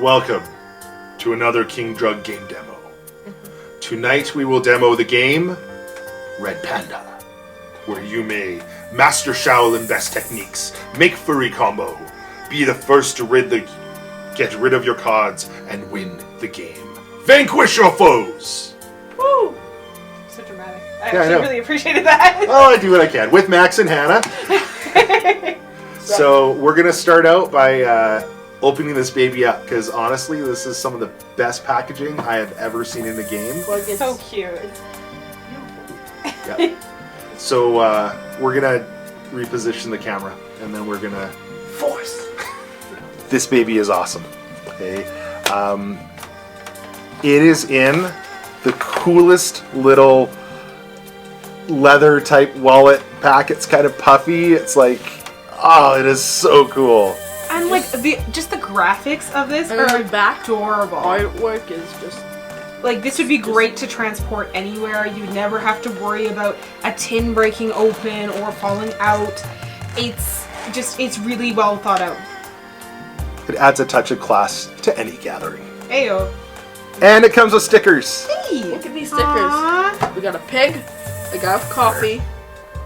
Welcome to another King Drug game demo. Tonight we will demo the game Red Panda, where you may master Shaolin best techniques, make furry combo, be the first to get rid of your cards, and win the game. Vanquish your foes! Woo! So dramatic. I Yeah, I know. really appreciated that. Oh, I do what I can. With Max and Hannah. So we're going to start out by opening this baby up, because honestly, this is some of the best packaging I have ever seen in the game. Look, it's so cute. Yeah. So we're going to reposition the camera, and then we're going to... Force! This baby is awesome. Okay. It is in the coolest little leather type wallet pack. It's kind of puffy. It's like, oh, it is so cool. And like just the graphics of this are adorable. Artwork is just like this would be great to transport anywhere. You'd never have to worry about a tin breaking open or falling out. It's really well thought out. It adds a touch of class to any gathering. Ayo. And it comes with stickers. Hey! Look at these stickers. Aww. We got a pig, a guy with coffee,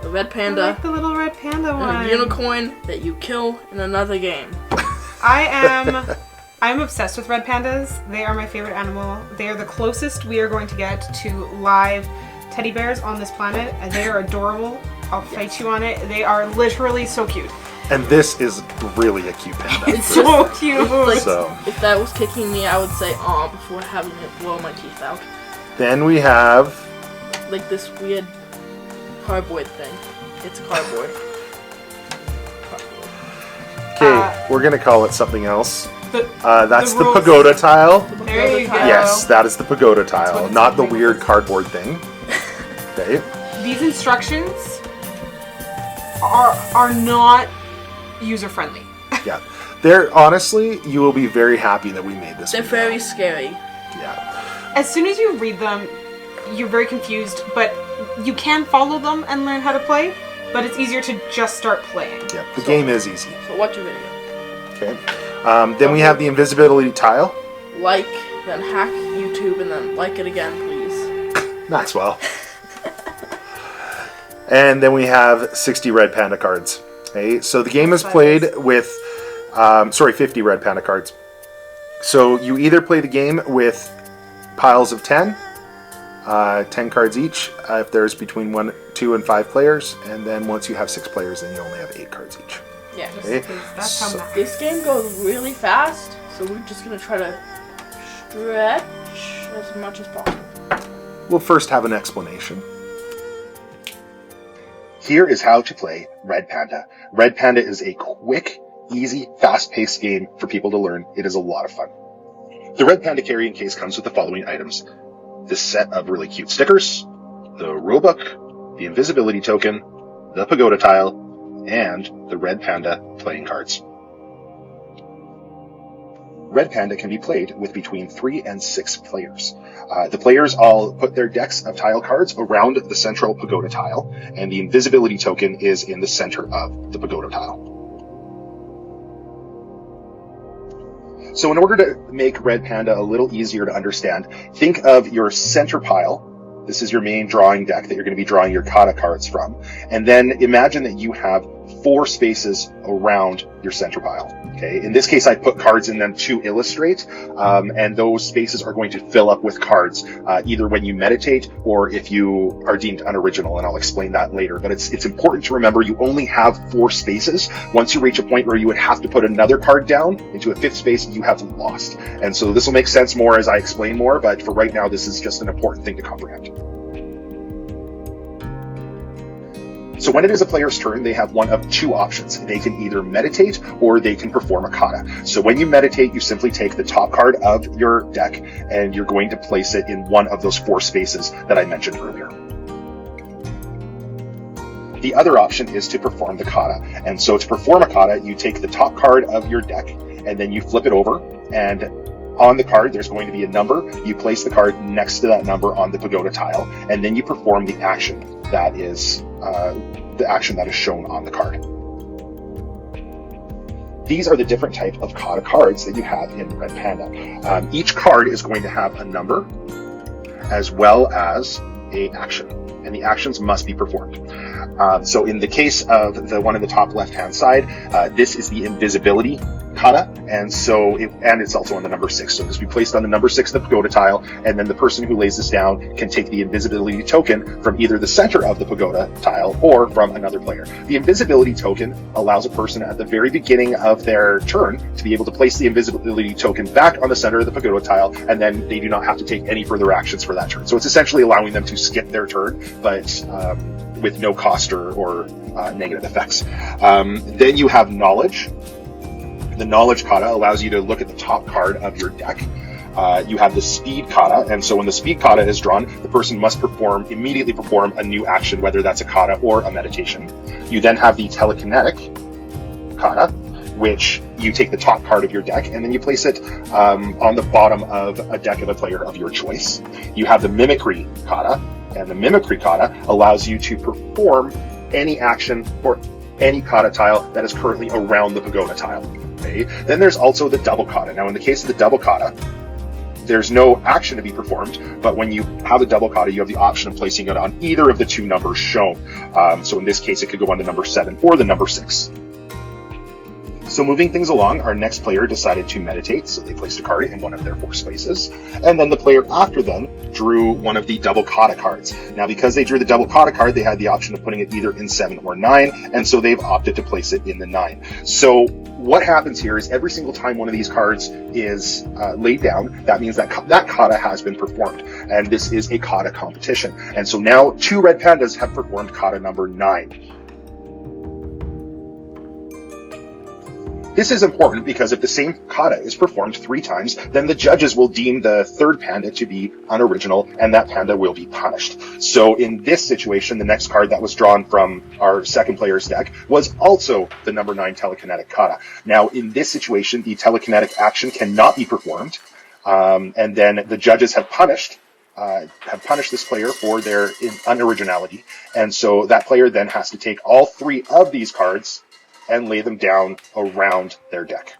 a red I panda, like the little red panda one. and a unicorn that you kill in another game. I'm obsessed with red pandas. They are my favorite animal. They are the closest we are going to get to live teddy bears on this planet, and they are adorable. I'll fight you on it. They are literally so cute. And this is really a cute panda. It's so cute. Like, So. if that was kicking me, I would say "aw" before having it blow my teeth out. Then we have... Like this weird cardboard thing. It's cardboard. Okay, we're going to call it something else. That's the rules. pagoda tile. There you go. Yes, that is the pagoda tile, what it's not the called. weird cardboard thing. Okay. These instructions are not user friendly. Yeah. They're honestly, you will be very happy that we made this. They're video. very scary. Yeah. As soon as you read them, you're very confused, but you can follow them and learn how to play, but it's easier to just start playing. Yeah. The game is easy. So watch a video. Okay. Then we have the invisibility tile. Like, then hack YouTube, and then like it again, please. Maxwell. And then we have 60 Red Panda cards. Okay, so the game is played with, 50 Red Panda cards. So you either play the game with piles of 10, 10 cards each, if there's between 1, 2, and 5 players, and then once you have 6 players, then you only have 8 cards each. Yeah. Okay. That's how math. This game goes really fast, so we're just gonna try to stretch as much as possible. We'll first have an explanation. Here is how to play Red Panda. Red Panda is a quick, easy, fast-paced game for people to learn. It is a lot of fun. The Red Panda carrying case comes with the following items. This set of really cute stickers, the rulebook, the invisibility token, the pagoda tile, and the Red Panda playing cards. Red Panda can be played with between 3 and 6 players. The players all put their decks of tile cards around the central pagoda tile, and the invisibility token is in the center of the pagoda tile. So in order to make Red Panda a little easier to understand, think of your center pile. This is your main drawing deck that you're going to be drawing your kata cards from. And then imagine that you have 4 spaces around your center pile. Okay. In this case, I put cards in them to illustrate, and those spaces are going to fill up with cards, either when you meditate or if you are deemed unoriginal, and I'll explain that later. But it's important to remember you only have 4 spaces. Once you reach a point where you would have to put another card down into a 5th space, you have lost. And so this will make sense more as I explain more, but for right now, this is just an important thing to comprehend. So when it is a player's turn, they have one of 2 options. They can either meditate or they can perform a kata. So when you meditate, you simply take the top card of your deck and you're going to place it in one of those 4 spaces that I mentioned earlier. The other option is to perform the kata. And so to perform a kata, you take the top card of your deck and then you flip it over, and on the card, there's going to be a number. You place the card next to that number on the pagoda tile, and then you perform the action that is shown on the card. these are the different type of kata cards that you have in Red Panda. Each card is going to have a number as well as a action, and the actions must be performed. So in the case of the one in the top left-hand side, this is the invisibility kata, and it's also on the number 6. So this will be placed on the number 6 of the pagoda tile, and then the person who lays this down can take the invisibility token from either the center of the pagoda tile or from another player. The invisibility token allows a person at the very beginning of their turn to be able to place the invisibility token back on the center of the pagoda tile, and then they do not have to take any further actions for that turn. So it's essentially allowing them to skip their turn, but with no cost or negative effects. Then you have knowledge. The knowledge kata allows you to look at the top card of your deck. You have the speed kata, and so when the speed kata is drawn, the person must immediately perform a new action, whether that's a kata or a meditation. You then have the telekinetic kata, which you take the top card of your deck and then you place it on the bottom of a deck of a player of your choice. You have the mimicry kata, and the mimicry kata allows you to perform any action for any kata tile that is currently around the pagoda tile. Okay? Then there's also the double kata. Now in the case of the double kata, there's no action to be performed, but when you have a double kata, you have the option of placing it on either of the two numbers shown. So in this case, it could go on the number 7 or the number 6. So moving things along, our next player decided to meditate, so they placed a card in one of their 4 spaces, and then the player after them drew one of the double kata cards. Now because they drew the double kata card, they had the option of putting it either in 7 or 9, and so they've opted to place it in the 9. So what happens here is every single time one of these cards is laid down, that means that that kata has been performed, and this is a kata competition. And so now 2 Red Pandas have performed kata number 9. This is important because if the same kata is performed 3 times, then the judges will deem the third panda to be unoriginal, and that panda will be punished. So in this situation, the next card that was drawn from our second player's deck was also the number 9 telekinetic kata. Now in this situation, the telekinetic action cannot be performed, and then the judges have punished this player for their unoriginality, and so that player then has to take all 3 of these cards and lay them down around their deck.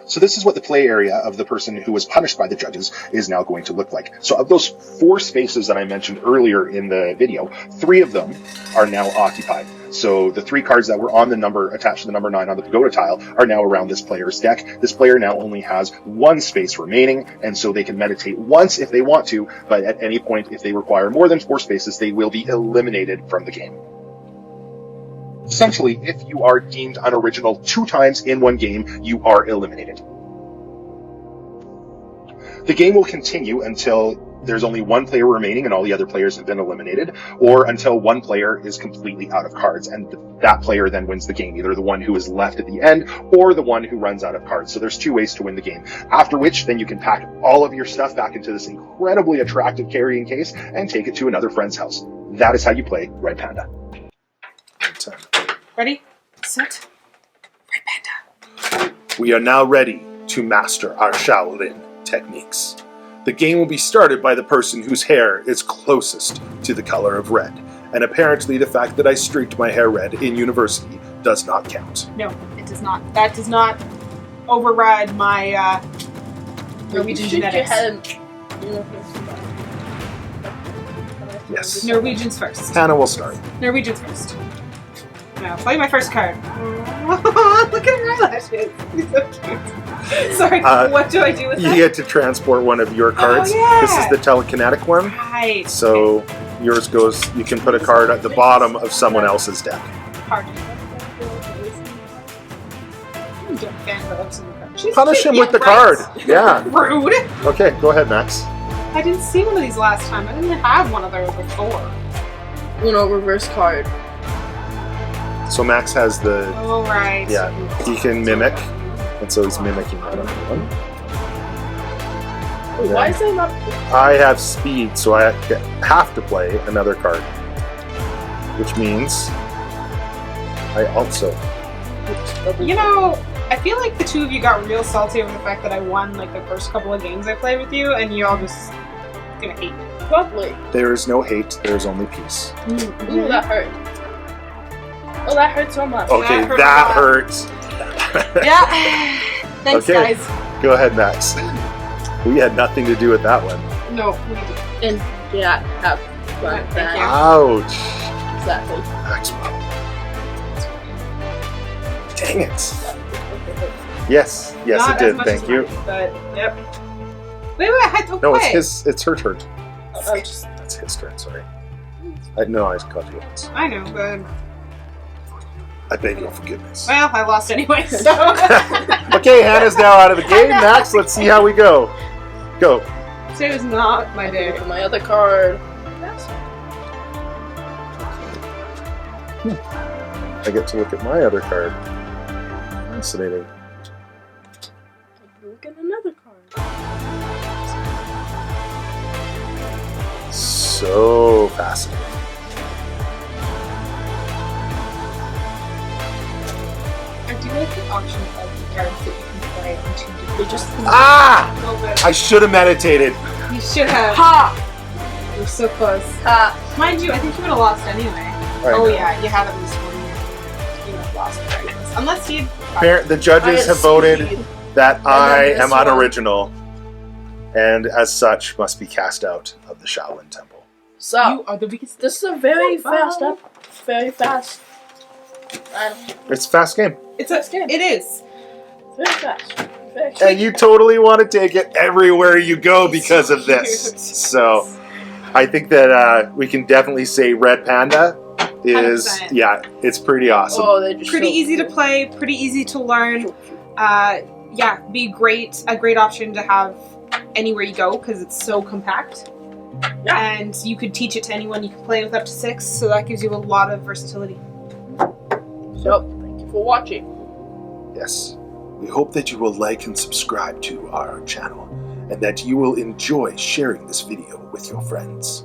So this is what the play area of the person who was punished by the judges is now going to look like. So of those 4 spaces that I mentioned earlier in the video, 3 of them are now occupied. So the 3 cards that were on the number attached to the number 9 on the pagoda tile are now around this player's deck. This player now only has 1 space remaining, and so they can meditate once if they want to, but at any point if they require more than 4 spaces, they will be eliminated from the game. Essentially, if you are deemed unoriginal 2 times in one game, you are eliminated. The game will continue until there's only 1 player remaining and all the other players have been eliminated, or until 1 player is completely out of cards, and that player then wins the game, either the one who is left at the end or the one who runs out of cards. So there's 2 ways to win the game. After which, then you can pack all of your stuff back into this incredibly attractive carrying case and take it to another friend's house. That is how you play Red Panda. Ready? Set. Red Panda. We are now ready to master our Shaolin techniques. The game will be started by the person whose hair is closest to the color of red, and apparently the fact that I streaked my hair red in university does not count. No, it does not. That does not override my Norwegian genetics. Yes. Norwegians first. Hannah will start. Norwegians first. Now, play my first card. Look at her eyelashes. He's so cute. Sorry, what do I do with that? You get to transport one of your cards. Oh, yeah. This is the telekinetic one. Right. So yours goes, you can put a card at the bottom of someone else's deck. Hard. Punish him with the card. Yeah. Rude. Okay, go ahead, Max. I didn't see one of these last time. I didn't have one of those before. Uno reverse card. So Max has the... Oh, right. Yeah, he can mimic, and so he's mimicking that other one. Why is that not... I have speed, so I have to play another card. Which means I also... You know, I feel like the 2 of you got real salty over the fact that I won like the first couple of games I played with you, and you all just gonna hate me. Lovely. There is no hate, there is only peace. Ooh, that hurt. Oh, that hurt so much. Okay, hurt that a lot. hurts. Yeah. Thanks, Okay. guys. Go ahead, Max. We had nothing to do with that one. No, we did. And yeah, have fun. Thank That- you. Ouch. Exactly. Max. Dang it. Yes, Not it as did. much Thank as you. mine, but yep. Wait, I had to No, quit. it's her turn. I'm just That's his turn, sorry. I caught you once. I know, but I beg your forgiveness. well, I lost anyway. So Okay, Hannah's now out of the game. Max, let's see how we go. Go. today was not my day. look at my other card. I get to look at my other card. Fascinating. Look at another card. So fascinating. I do like the option of the cards that you can play on two different. They just Ah! A little bit. I should have meditated. You should have. ha You're so close. ha. Mind you, I think you would have lost anyway. I Oh know. yeah, you have at least one. You would have lost regardless. Unless you. The judges have voted that I this am one. unoriginal, and as such must be cast out of the Shaolin Temple. So You are the biggest. this is a very fast up. Very fast. It's a fast game. It's a. It is. Very fast. Very quick. And you totally want to take it everywhere you go because of this. So I think that we can definitely say Red Panda is, 100%. yeah, it's pretty awesome. Oh, they just Pretty so easy to cool. play. Pretty easy to learn. Yeah, be great. A great option to have anywhere you go because it's so compact. Yeah. And you could teach it to anyone. You can play with up to 6, so that gives you a lot of versatility. So thank you for watching. Yes. We hope that you will like and subscribe to our channel and that you will enjoy sharing this video with your friends.